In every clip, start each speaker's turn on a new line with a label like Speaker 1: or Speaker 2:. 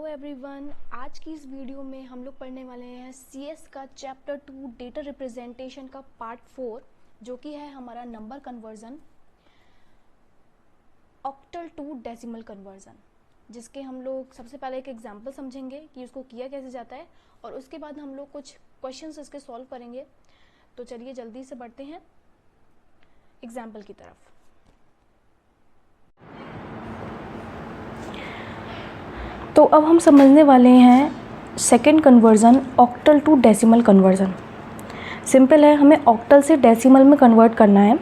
Speaker 1: Hello everyone, आज की इस वीडियो में हम लोग पढ़ने वाले हैं सीएस का चैप्टर 2 डेटा रिप्रेजेंटेशन का पार्ट 4 जो कि है हमारा number conversion octal to decimal conversion, जिसके हम लोग सबसे पहले एक एग्जांपल समझेंगे कि उसको किया कैसे जाता है और उसके बाद हम लोग कुछ क्वेश्चंस इसके सॉल्व करेंगे। तो चलिए जल्दी से बढ़ते हैं एग्जाम्पल की तरफ। तो अब हम समझने वाले हैं second conversion octal to decimal conversion. Simple है, हमें ऑक्टल से डेसिमल में कन्वर्ट करना है।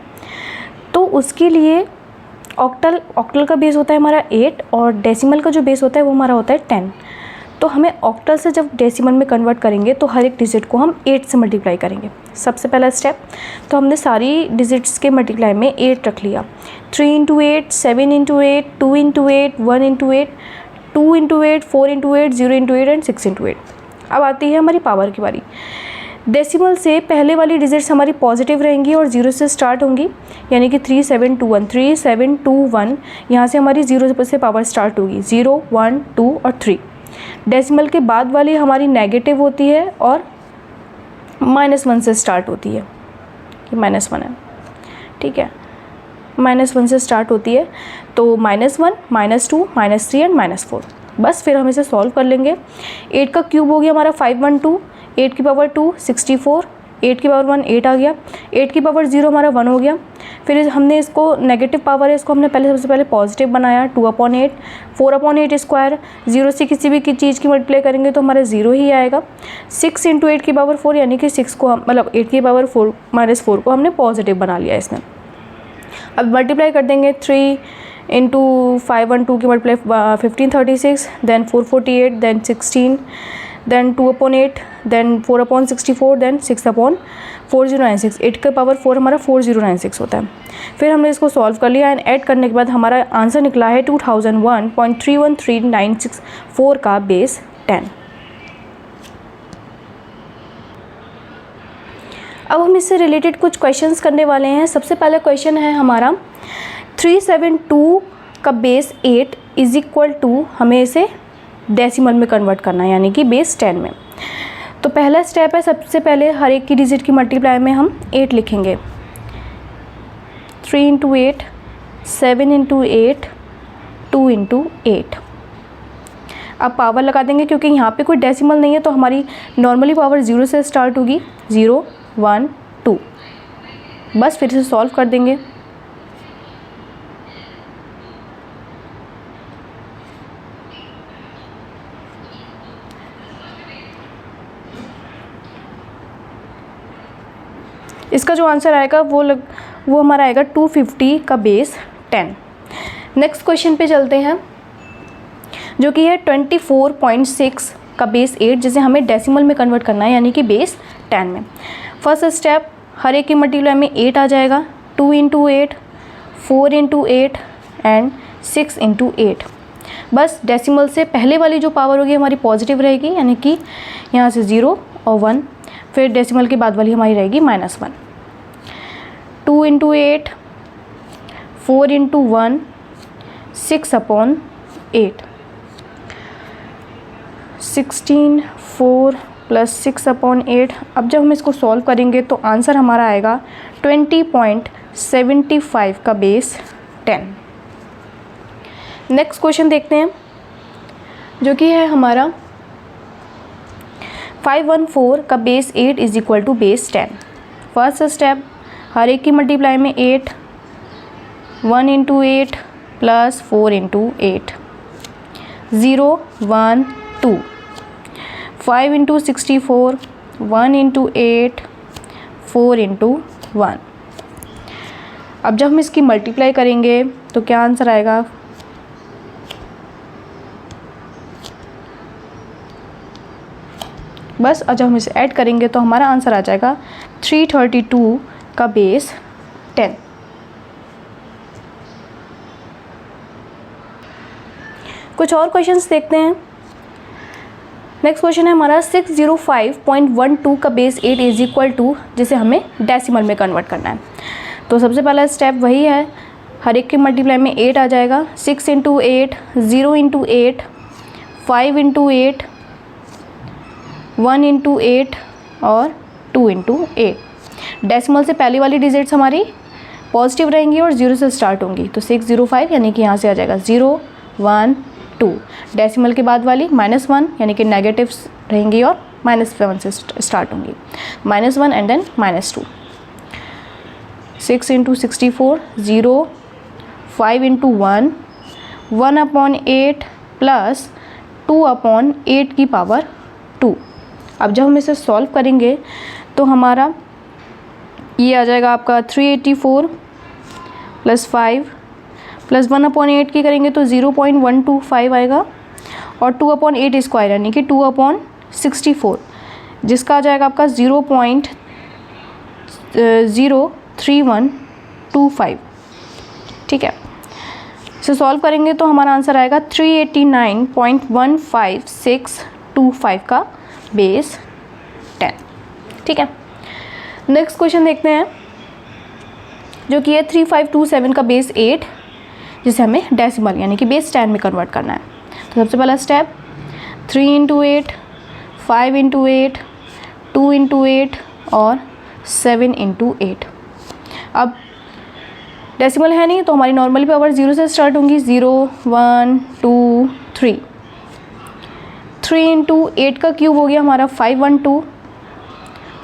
Speaker 1: तो उसके लिए ऑक्टल का बेस होता है हमारा 8 और डेसिमल का जो बेस होता है वो हमारा होता है 10। तो हमें ऑक्टल से जब डेसिमल में कन्वर्ट करेंगे तो हर एक डिजिट को हम 8 से मल्टीप्लाई करेंगे। सबसे पहला स्टेप, तो हमने सारी डिजिट्स के मल्टीप्लाई में 8 रख लिया। 3 × 8, 7 × 8, 2 × 8, 1 × 8, 2 × 8, 4 × 8, 0 × 8 एंड 6 × 8। अब आती है हमारी पावर की बारी। डेसिमल से पहले वाली डिजिट्स हमारी पॉजिटिव रहेंगी और 0 से स्टार्ट होंगी, यानी कि 3 7 2 1, 3 7 2 1, यहाँ से हमारी 0 से पावर स्टार्ट होगी, 0 1 2 और 3। डेसिमल के बाद वाली हमारी नेगेटिव होती है और -1 से स्टार्ट होती है, कि -1 है, ठीक है, -1 से स्टार्ट होती है। तो -1, -2, -3 एंड -4। बस फिर हम इसे सॉल्व कर लेंगे। 8 का क्यूब हो गया हमारा 512, 8 की पावर 2 64, 8 की पावर 1 8 आ गया, 8 की पावर 0 हमारा 1 हो गया। फिर हमने इसको नेगेटिव पावर है, इसको हमने सबसे पहले पॉजिटिव बनाया, 2/8, 4/8 स्क्वायर। 0 से किसी भी चीज़ की मल्टीप्लाई करेंगे तो हमारा 0 ही आएगा। 6 × 8 की पावर 4, यानी कि 6 को मतलब 8 की पावर 4 -4 को हमने पॉजिटिव बना लिया इसमें। अब मल्टीप्लाई कर देंगे, 3 × 512 की multiply 1536, then 448, then 16, then 2/8, then 4/64, then 6/4096। 8 का पावर 4 हमारा 4096 होता है। फिर हमने इसको सॉल्व कर लिया एंड ऐड करने के बाद हमारा आंसर निकला है 2001.313964 का बेस 10। अब हम इससे रिलेटेड कुछ क्वेश्चंस करने वाले हैं। सबसे पहला क्वेश्चन है हमारा 372 का बेस 8 इज इक्वल टू, हमें इसे डेसिमल में कन्वर्ट करना है, यानी कि बेस 10 में। तो पहला स्टेप है, सबसे पहले हर एक की डिजिट की मल्टीप्लाई में हम 8 लिखेंगे। 3 × 8, 7 × 8, 2 × 8। अब पावर लगा देंगे, क्योंकि यहाँ पे कोई डेसिमल नहीं है तो हमारी नॉर्मली पावर 0 से स्टार्ट होगी, 0 1 2। बस फिर से सॉल्व कर देंगे। इसका जो आंसर आएगा वो हमारा आएगा 250 का बेस 10। नेक्स्ट क्वेश्चन पे चलते हैं, जो कि है 24.6 का बेस 8, जिसे हमें डेसिमल में कन्वर्ट करना है, यानी कि बेस 10 में। फर्स्ट स्टेप, हर एक की मल्टीप्लाई में 8 आ जाएगा, 2 × 8, 4 × 8 एंड 6 × 8। बस डेसिमल से पहले वाली जो पावर होगी हमारी पॉजिटिव रहेगी, यानी कि यहाँ से 0 और 1। फिर डेसिमल के बाद वाली हमारी रहेगी -1। 2 × 8, 4 × 1, 6/8, 16, 4 + 6/8। अब जब हम इसको सॉल्व करेंगे तो आंसर हमारा आएगा 20.75 का बेस 10। नेक्स्ट क्वेश्चन देखते हैं, जो कि है हमारा 514 का base 8 is equal to base 10। First step, हर एक की मल्टीप्लाई में 8, 1 × 8 + 4 × 8, 0 1 2, 5 × 64, 1 × 8, 4 × 1। अब जब हम इसकी मल्टीप्लाई करेंगे तो क्या आंसर आएगा, बस जब हम इसे ऐड करेंगे तो हमारा आंसर आ जाएगा 332 का बेस 10। कुछ और क्वेश्चंस देखते हैं। नेक्स्ट क्वेश्चन है हमारा 605.12 का बेस 8 इज इक्वल टू, जिसे हमें डेसिमल में कन्वर्ट करना है। तो सबसे पहला स्टेप वही है, हर एक के मल्टीप्लाई में 8 आ जाएगा, 6 × 8, 0 × 8, 5 इंटू 8, 1 इंटू 8 और 2 इंटू 8। डेसिमल से पहली वाली डिजिट्स हमारी पॉजिटिव रहेंगी और 0 से स्टार्ट होंगी, तो 605 यानी कि यहाँ से आ जाएगा 0 1 2। डेसिमल के बाद वाली -1 यानी कि नेगेटिव्स रहेंगी और -7 से स्टार्ट होंगी, -1 and then -2। 6 into 64 0, 5 into 1, 1/8 plus 2/8 की पावर 2। अब जब हम इसे सॉल्व करेंगे तो हमारा ये आ जाएगा आपका 384 प्लस 5 प्लस 1/8 की करेंगे तो 0.125 आएगा और 2/8 स्क्वायर यानी कि 2/64, जिसका आ जाएगा आपका 0.03125। ठीक है, इसे सॉल्व करेंगे तो हमारा आंसर आएगा 389.15625 का बेस 10। ठीक है, नेक्स्ट क्वेश्चन देखते हैं जो कि है 3527 का बेस 8, जिसे हमें डेसिमल यानी कि बेस 10 में कन्वर्ट करना है। तो सबसे पहला स्टेप 3 इंटू 8, 5 इंटू 8, 2 इंटू 8 और 7 इंटू 8। अब डेसिमल है नहीं तो हमारी नॉर्मली पावर 0 से स्टार्ट होंगी, 0 1 2 3। 3 इंटू 8 का क्यूब हो गया हमारा 512,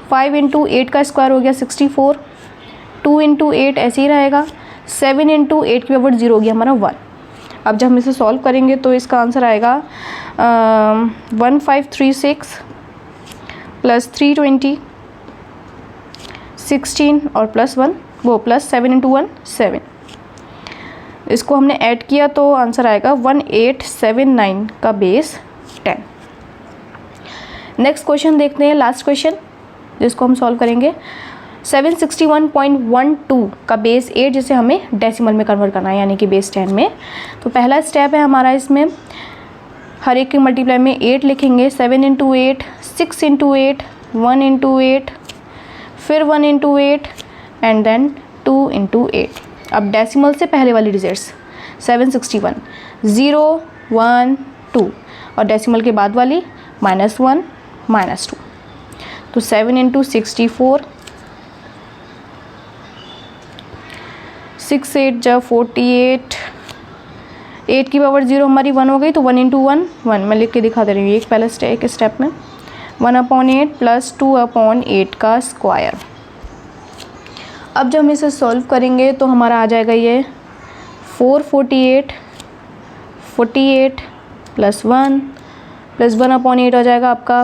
Speaker 1: 5 इंटू 8 का स्क्वायर हो गया 64, 2 इंटू 8 ऐसे ही रहेगा, 7 इंटू 8 की पावर 0 हो गया हमारा 1। अब जब हम इसे सॉल्व करेंगे तो इसका आंसर आएगा 1536 प्लस 320, 16 और प्लस 1 वो प्लस 7 इंटू 1 7। इसको हमने ऐड किया तो आंसर आएगा 1879 का बेस 10। नेक्स्ट क्वेश्चन देखते हैं, लास्ट क्वेश्चन जिसको हम सॉल्व करेंगे 761.12 का बेस 8, जिसे हमें डेसिमल में कन्वर्ट करना है यानी कि बेस 10 में। तो पहला स्टेप है हमारा, इसमें हर एक के मल्टीप्लाई में 8 लिखेंगे, 7 इंटू 8, 6 इंटू 8, 1 इंटू 8, फिर 1 इंटू 8 एंड देन 2 इंटू 8। अब डेसिमल से पहले वाली डिजिट्स 761 0 1 2 और डेसिमल के बाद वाली -1 -2। तो 7 इंटू 64, 6 8 जा 48, 8 की पावर 0 हमारी 1 हो गई तो 1 इंटू 1 1। मैं लिख के दिखा दे रही हूँ एक पहले स्टेप में 1/8 प्लस 2/8 का स्क्वायर। अब जब हम इसे सॉल्व करेंगे तो हमारा आ जाएगा ये 448, 48 प्लस 1 प्लस 1/8 हो जाएगा आपका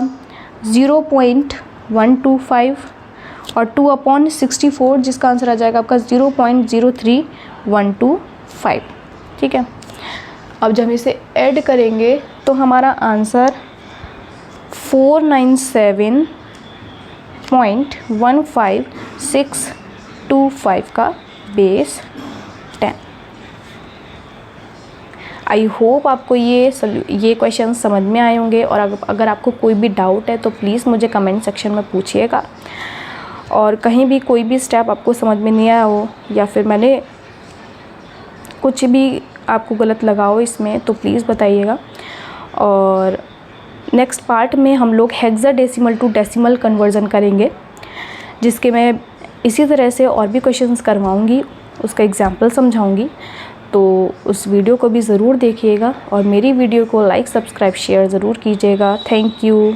Speaker 1: 0.125 और 2/64, जिसका आंसर आ जाएगा आपका 0.03125। ठीक है, अब जब हम इसे ऐड करेंगे तो हमारा आंसर 497.15625 का बेस 10। आई होप आपको ये क्वेश्चन समझ में आए होंगे, और अगर आपको कोई भी डाउट है तो प्लीज़ मुझे कमेंट सेक्शन में पूछिएगा। और कहीं भी कोई भी स्टेप आपको समझ में नहीं आया हो या फिर मैंने कुछ भी आपको गलत लगा हो इसमें तो प्लीज़ बताइएगा। और नेक्स्ट पार्ट में हम लोग हेक्साडेसिमल टू डेसिमल कन्वर्जन करेंगे, जिसके मैं इसी तरह से और भी क्वेश्चंस करवाऊंगी, उसका एग्जाम्पल समझाऊंगी। तो उस वीडियो को भी ज़रूर देखिएगा और मेरी वीडियो को लाइक सब्सक्राइब शेयर ज़रूर कीजिएगा। Thank you.